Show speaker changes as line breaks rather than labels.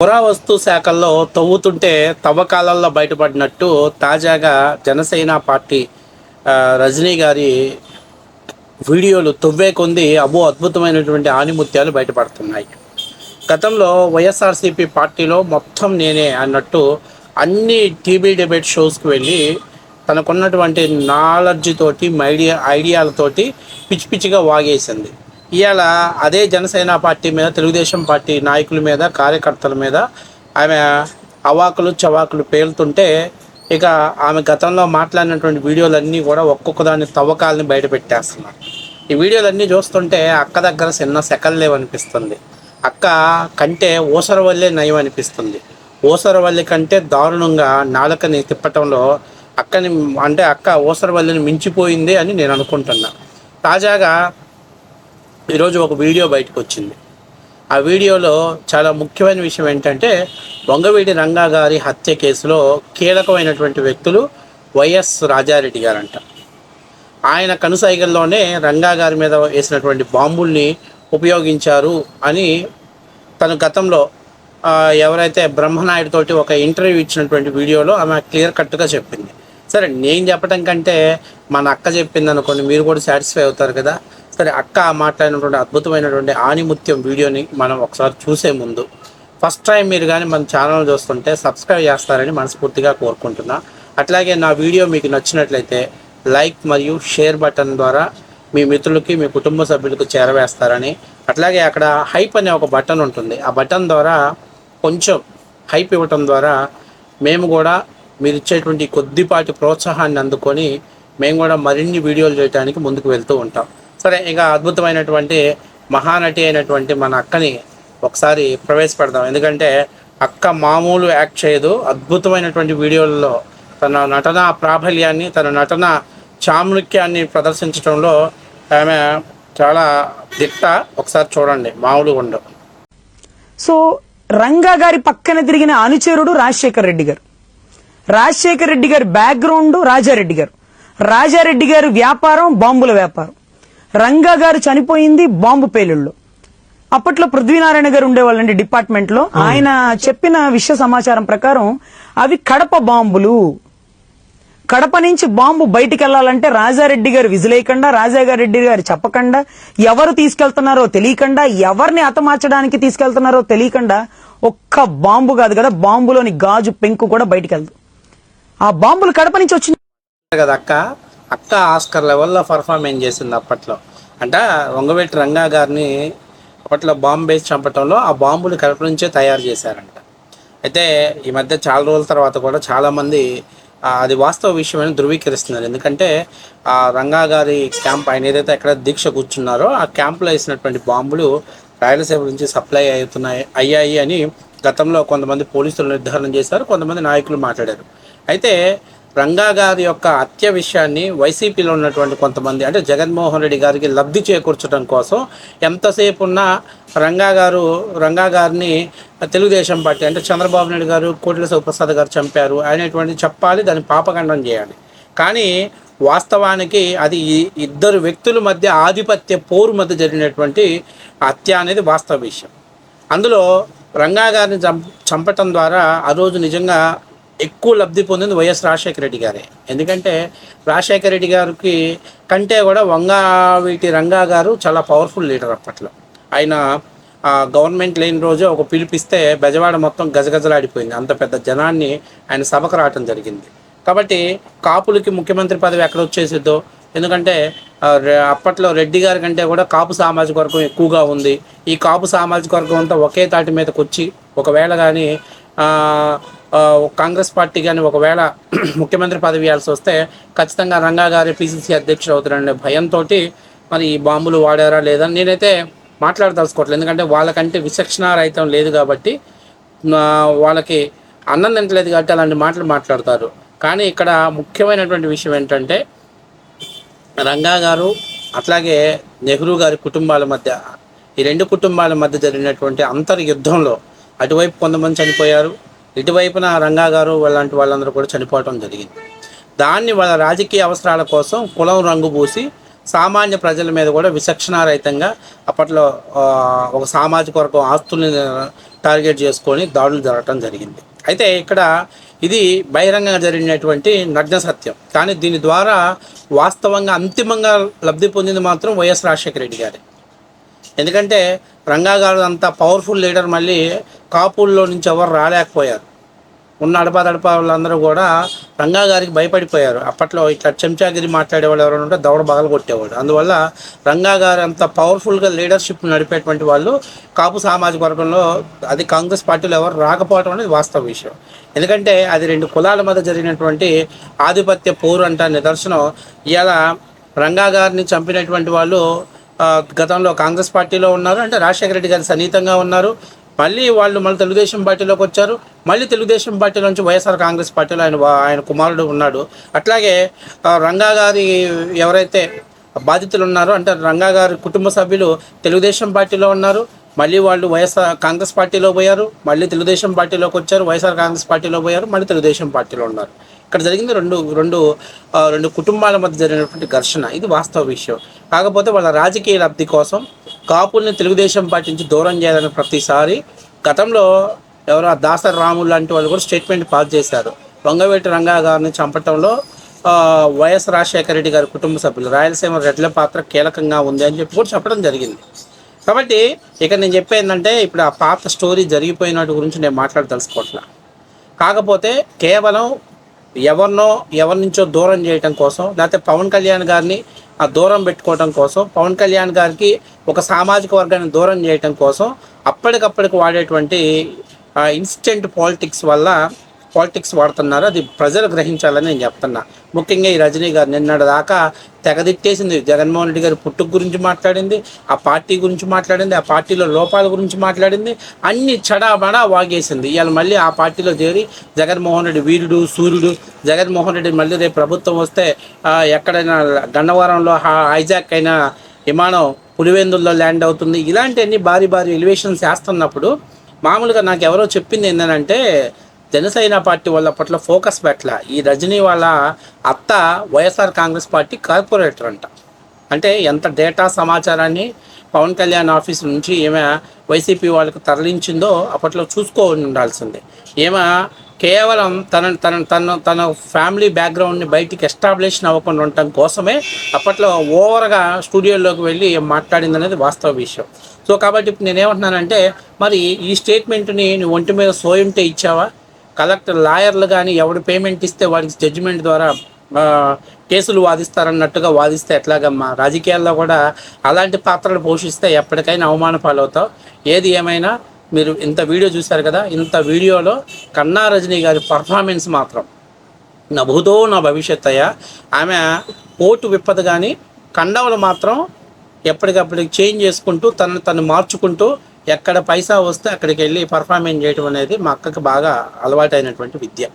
పురావస్తు శాఖల్లో తవ్వుతుంటే తవ్వకాలలో బయటపడినట్టు తాజాగా జనసేన పార్టీ రజనీ గారి వీడియోలు తవ్వే కొంది అద్భుతమైనటువంటి ఆణిముత్యాలు బయటపడుతున్నాయి. గతంలో వైఎస్ఆర్సీపీ పార్టీలో మొత్తం నేనే అన్నట్టు అన్ని టీవీ డిబేట్ షోస్కి వెళ్ళి తనకున్నటువంటి నాలెడ్జ్ తోటి ఐడియాలతోటి పిచ్చి పిచ్చిగా వాగేసింది. ఇవాళ అదే జనసేన పార్టీ మీద, తెలుగుదేశం పార్టీ నాయకుల మీద, కార్యకర్తల మీద ఆమె అవాకులు చవాకులు పేలుతుంటే ఇక ఆమె గతంలో మాట్లాడినటువంటి వీడియోలన్నీ కూడా ఒక్కొక్క దాని తవ్వకాలని బయట పెట్టేస్తున్నారు. ఈ వీడియోలన్నీ చూస్తుంటే అక్క దగ్గర చిన్న సెకలు లేవనిపిస్తుంది. అక్క కంటే ఊసరవల్లే నయం అనిపిస్తుంది. ఊసరవల్లి కంటే దారుణంగా నాలుకని తిప్పటంలో అక్క ఊసరవల్లిని మించిపోయింది అని నేను అనుకుంటున్నా. తాజాగా ఈరోజు ఒక వీడియో బయటకు వచ్చింది. ఆ వీడియోలో చాలా ముఖ్యమైన విషయం ఏంటంటే, వంగవీటి రంగా గారి హత్య కేసులో కీలకమైనటువంటి వ్యక్తులు వైఎస్ రాజారెడ్డి గారంట. ఆయన కనుసైగల్లోనే రంగా గారి మీద వేసినటువంటి బాంబుల్ని ఉపయోగించారు అని తన గతంలో ఎవరైతే బ్రహ్మనాయుడు తోటి ఒక ఇంటర్వ్యూ ఇచ్చినటువంటి వీడియోలో ఆమె క్లియర్ కట్గా చెప్పింది. సరే, నేను చెప్పడం కంటే మన అక్క చెప్పింది అనుకోండి, మీరు కూడా సాటిస్ఫై అవుతారు కదా. సరే, అక్క మాట్లాడినటువంటి అద్భుతమైనటువంటి ఆణిముత్యం వీడియోని మనం ఒకసారి చూసే ముందు ఫస్ట్ టైం మీరు కానీ మన ఛానల్ చూస్తుంటే సబ్స్క్రైబ్ చేస్తారని మనస్ఫూర్తిగా కోరుకుంటున్నా. అట్లాగే నా వీడియో మీకు నచ్చినట్లయితే లైక్ మరియు షేర్ బటన్ ద్వారా మీ మిత్రులకి, మీ కుటుంబ సభ్యులకు చేరవేస్తారని, అట్లాగే అక్కడ హైప్ అనే ఒక బటన్ ఉంటుంది. ఆ బటన్ ద్వారా కొంచెం హైప్ ఇవ్వటం ద్వారా మేము కూడా మీరు ఇచ్చేటువంటి కొద్దిపాటి ప్రోత్సాహాన్ని అందుకొని మేము కూడా మరిన్ని వీడియోలు చేయడానికి ముందుకు వెళ్తూ ఉంటాం. సరే, ఇక అద్భుతమైనటువంటి మహానటి అయినటువంటి మన అక్కని ఒకసారి ప్రవేశపెడదాం. ఎందుకంటే అక్క మామూలు యాక్ట్ చేయదు. అద్భుతమైనటువంటి వీడియోలలో తన నటన ప్రాబల్యాన్ని, తన నటన చామృక్యాన్ని ప్రదర్శించడంలో ఆమె చాలా దిట్ట. ఒకసారి చూడండి, మామూలుగా ఉండవు.
సో రంగా గారి పక్కన తిరిగిన అనుచరుడు రాజశేఖర్ రెడ్డి గారు, రాజశేఖర్ రెడ్డి గారి బ్యాక్గ్రౌండ్ రాజారెడ్డి గారు, రాజారెడ్డి గారి వ్యాపారం బాంబుల వ్యాపారం, రంగా గారు చనిపోయింది బాంబు పేలుళ్ళు. అప్పట్లో పృథ్వీనారాయణ గారు ఉండేవాళ్ళండి డిపార్ట్మెంట్ లో. ఆయన చెప్పిన విషయ సమాచారం ప్రకారం అవి కడప బాంబులు. కడప నుంచి బాంబు బయటికి వెళ్లాలంటే రాజారెడ్డి గారు విజిలేయకుండా, రాజారెడ్డి గారు చెప్పకుండా, ఎవరు తీసుకెళ్తున్నారో తెలియకుండా, ఎవరిని హతమార్చడానికి తీసుకెళ్తున్నారో తెలియకుండా ఒక్క బాంబు కాదు కదా, బాంబులోని గాజు పెంకు కూడా బయటికి వెళ్దు. ఆ బాంబులు కడప నుంచి వచ్చింది
కదా. అక్క ఆస్కర్ లెవెల్లో పర్ఫార్మెన్స్ చేసింది అప్పట్లో. అంటే వంగవీటి రంగా గారిని అప్పట్లో బాంబు వేసి చంపటంలో ఆ బాంబులు కడప నుంచే తయారు చేశారంట. అయితే ఈ మధ్య చాలా రోజుల తర్వాత కూడా చాలామంది అది వాస్తవ విషయమని ధృవీకరిస్తున్నారు. ఎందుకంటే ఆ రంగా గారి క్యాంప్, ఆయన ఏదైతే ఎక్కడ దీక్ష కూర్చున్నారో ఆ క్యాంపులో వేసినటువంటి బాంబులు రాయలసీమ నుంచి సప్లై అయ్యాయి అని గతంలో కొంతమంది పోలీసులు నిర్ధారణ చేశారు, కొంతమంది నాయకులు మాట్లాడారు. అయితే రంగా గారి యొక్క హత్య విషయాన్ని వైసీపీలో ఉన్నటువంటి కొంతమంది, అంటే జగన్మోహన్ రెడ్డి గారికి లబ్ధి చేకూర్చడం కోసం ఎంతసేపు ఉన్న రంగా గారిని తెలుగుదేశం పార్టీ, అంటే చంద్రబాబు నాయుడు గారు, కోట్ల శివప్రసాద్ గారు చంపారు అనేటువంటి చెప్పాలి, దాన్ని పాపఖండం చేయాలి. కానీ వాస్తవానికి అది ఇద్దరు వ్యక్తుల మధ్య ఆధిపత్య పోరు మధ్య జరిగినటువంటి హత్య అనేది వాస్తవ విషయం. అందులో రంగా గారిని చంపటం ద్వారా ఆ రోజు నిజంగా ఎక్కువ లబ్ధి పొందింది వైఎస్ రాజశేఖర రెడ్డి గారే. ఎందుకంటే రాజశేఖర రెడ్డి గారికి కంటే కూడా వంగవీటి రంగా గారు చాలా పవర్ఫుల్ లీడర్. అప్పట్లో ఆయన గవర్నమెంట్ లేని రోజే ఒక పిలిపిస్తే బెజవాడ మొత్తం గజగజలాడిపోయింది. అంత పెద్ద జనాన్ని ఆయన సభకు రావటం జరిగింది. కాబట్టి కాపులకి ముఖ్యమంత్రి పదవి ఎక్కడ వచ్చేసిద్దో, ఎందుకంటే అప్పట్లో రెడ్డి గారి కంటే కూడా కాపు సామాజిక వర్గం ఎక్కువగా ఉంది. ఈ కాపు సామాజిక వర్గం అంతా ఒకే తాటి మీదకి వచ్చి ఒకవేళ కానీ కాంగ్రెస్ పార్టీ కానీ ఒకవేళ ముఖ్యమంత్రి పదవి ఇవ్వాల్సి వస్తే ఖచ్చితంగా రంగా గారి పిసిసి అధ్యక్షుడు అవుతారనే భయంతో మరి ఈ బాంబులు వాడారా లేదా నేనైతే మాట్లాడదలుచుకోవట్లేదు. ఎందుకంటే వాళ్ళకంటే విచక్షణారహితం లేదు కాబట్టి, వాళ్ళకి అన్నం తింటలేదు కాబట్టి అలాంటి మాటలు మాట్లాడతారు. కానీ ఇక్కడ ముఖ్యమైనటువంటి విషయం ఏంటంటే రంగా గారు అట్లాగే నెహ్రూ గారి కుటుంబాల మధ్య, ఈ రెండు కుటుంబాల మధ్య జరిగినటువంటి అంతర్యుద్ధంలో అటువైపు కొంతమంది చనిపోయారు, ఇటువైపున రంగా గారు అలాంటి వాళ్ళందరూ కూడా చనిపోవటం జరిగింది. దాన్ని వాళ్ళ రాజకీయ అవసరాల కోసం కులం రంగు పూసి సామాన్య ప్రజల మీద కూడా విచక్షణారహితంగా అప్పట్లో ఒక సామాజిక వర్గం ఆస్తుల్ని టార్గెట్ చేసుకొని దాడులు జరగటం జరిగింది. అయితే ఇక్కడ ఇది బహిరంగంగా జరిగినటువంటి నగ్న సత్యం. కానీ దీని ద్వారా వాస్తవంగా అంతిమంగా లబ్ధి పొందింది మాత్రం వైఎస్ రాజశేఖర రెడ్డి గారి. ఎందుకంటే రంగా గారు అంత పవర్ఫుల్ లీడర్ మళ్ళీ కాపుల్లో నుంచి ఎవరు రాలేకపోయారు. ఉన్న అడపా వాళ్ళందరూ కూడా రంగా గారికి భయపడిపోయారు. అప్పట్లో ఇట్లా చెంచాగిరి మాట్లాడేవాళ్ళు ఎవరైనా ఉంటే దవడ బగలు కొట్టేవాడు. అందువల్ల రంగా గారు అంత పవర్ఫుల్గా లీడర్షిప్ నడిపేటువంటి వాళ్ళు కాపు సామాజిక వర్గంలో అది కాంగ్రెస్ పార్టీలో ఎవరు రాకపోవడం అనేది వాస్తవ విషయం. ఎందుకంటే అది రెండు కులాల మధ్య జరిగినటువంటి ఆధిపత్య పోరు అంట నిదర్శనం. ఇవాళ రంగా గారిని చంపినటువంటి వాళ్ళు గతంలో కాంగ్రెస్ పార్టీలో ఉన్నారు, అంటే రాజశేఖర రెడ్డి గారు సన్నిహితంగా ఉన్నారు. మళ్ళీ తెలుగుదేశం పార్టీలోకి వచ్చారు. మళ్ళీ తెలుగుదేశం పార్టీలో నుంచి వైఎస్ఆర్ కాంగ్రెస్ పార్టీలో ఆయన కుమారుడు ఉన్నాడు. అట్లాగే రంగా గారి ఎవరైతే బాధితులు ఉన్నారో, అంటే రంగా గారి కుటుంబ సభ్యులు తెలుగుదేశం పార్టీలో ఉన్నారు. మళ్ళీ వాళ్ళు వైఎస్ఆర్ కాంగ్రెస్ పార్టీలో పోయారు, మళ్ళీ తెలుగుదేశం పార్టీలోకి వచ్చారు, వైఎస్ఆర్ కాంగ్రెస్ పార్టీలో పోయారు, మళ్ళీ తెలుగుదేశం పార్టీలో ఉన్నారు. ఇక్కడ జరిగింది రెండు కుటుంబాల మధ్య జరిగినటువంటి ఘర్షణ. ఇది వాస్తవ విషయం. కాకపోతే వాళ్ళ రాజకీయ లబ్ధి కోసం కాపుల్ని తెలుగుదేశం పార్టీ నుంచి దూరం చేయాలని ప్రతిసారి గతంలో ఎవరో దాసరి రాములు లాంటి వాళ్ళు కూడా స్టేట్మెంట్ పాస్ చేశారు. వంగవేటి రంగా గారిని చంపటంలో వైఎస్ రాజశేఖర రెడ్డి గారి కుటుంబ సభ్యులు రాయలసీమ రెడ్ల పాత్ర కీలకంగా ఉంది అని చెప్పి కూడా చెప్పడం జరిగింది. కాబట్టి ఇక నేను చెప్పేందంటే ఇప్పుడు ఆ పాత స్టోరీ జరిగిపోయినట్టు గురించి నేను మాట్లాడదలుచుకోవట్లా. కాకపోతే కేవలం ఎవరి నుంచో దూరం చేయటం కోసం, లేకపోతే పవన్ కళ్యాణ్ గారిని ఆ దూరం పెట్టుకోవడం కోసం, పవన్ కళ్యాణ్ గారికి ఒక సామాజిక వర్గాన్ని దూరం చేయటం కోసం అప్పటికప్పటికి వాడేటువంటి ఇన్స్టెంట్ పాలిటిక్స్ వాడుతున్నారు. అది ప్రజలు గ్రహించాలని నేను చెప్తున్నా. ముఖ్యంగా ఈ రజనీ గారు నిన్నటి దాకా తెగదిట్టేసింది. జగన్మోహన్ రెడ్డి గారి పుట్టుక గురించి మాట్లాడింది, ఆ పార్టీ గురించి మాట్లాడింది, ఆ పార్టీలో లోపాల గురించి మాట్లాడింది, అన్ని చడాబడా వాగేసింది. ఇవాళ మళ్ళీ ఆ పార్టీలో చేరి జగన్మోహన్ రెడ్డి వీరుడు సూర్యుడు, జగన్మోహన్ రెడ్డి మళ్ళీ రేపు ప్రభుత్వం వస్తే ఎక్కడైనా గన్నవరంలో హైజాక్ అయిన విమానం పులివెందుల్లో ల్యాండ్ అవుతుంది, ఇలాంటివన్నీ భారీ ఎలివేషన్స్ వేస్తున్నప్పుడు మామూలుగా నాకు ఎవరో చెప్పింది ఏంటంటే జనసేన పార్టీ వాళ్ళ పట్ల ఫోకస్ పెట్టల. ఈ రజనీ వాళ్ళ అత్త వైఎస్ఆర్ కాంగ్రెస్ పార్టీ కార్పొరేటర్ అంట. అంటే ఎంత డేటా సమాచారాన్ని పవన్ కళ్యాణ్ ఆఫీస్ నుంచి ఏమే వైసీపీ వాళ్ళకి తరలించిందో అప్పట్లో చూసుకోని ఉండాల్సిందే. ఏమో కేవలం తన ఫ్యామిలీ బ్యాక్గ్రౌండ్ని బయటికి ఎస్టాబ్లిష్ అవ్వకుండా ఉండటం కోసమే అప్పట్లో ఓవర్గా స్టూడియోలోకి వెళ్ళి మాట్లాడింది అనేది వాస్తవ విషయం. సో కాబట్టి ఇప్పుడు నేనేమంటున్నానంటే, మరి ఈ స్టేట్మెంట్ని నువ్వు ఒంటి మీద సోయుంటే ఇచ్చావా? కలెక్టర్ లాయర్లు కానీ ఎవడు పేమెంట్ ఇస్తే వాడికి జడ్జిమెంట్ ద్వారా కేసులు వాదిస్తారన్నట్టుగా వాదిస్తే ఎట్లాగమ్మా? రాజకీయాల్లో కూడా అలాంటి పాత్రలు పోషిస్తే ఎప్పటికైనా అవమాన పాలవుతావు. ఏది ఏమైనా మీరు ఇంత వీడియో చూశారు కదా, ఇంత వీడియోలో కన్నా రజనీ గారి పర్ఫార్మెన్స్ మాత్రం నా భూతో నా భవిష్యత్ అయ్యా. ఆమె కోటు విప్పదు కానీ కండవలు మాత్రం ఎప్పటికప్పటికి చేంజ్ చేసుకుంటూ తను మార్చుకుంటూ ఎక్కడ పైసా వస్తే అక్కడికి వెళ్ళి పర్ఫార్మెన్స్ చేయడం అనేది మా అక్కకి బాగా అలవాటైనటువంటి విద్య.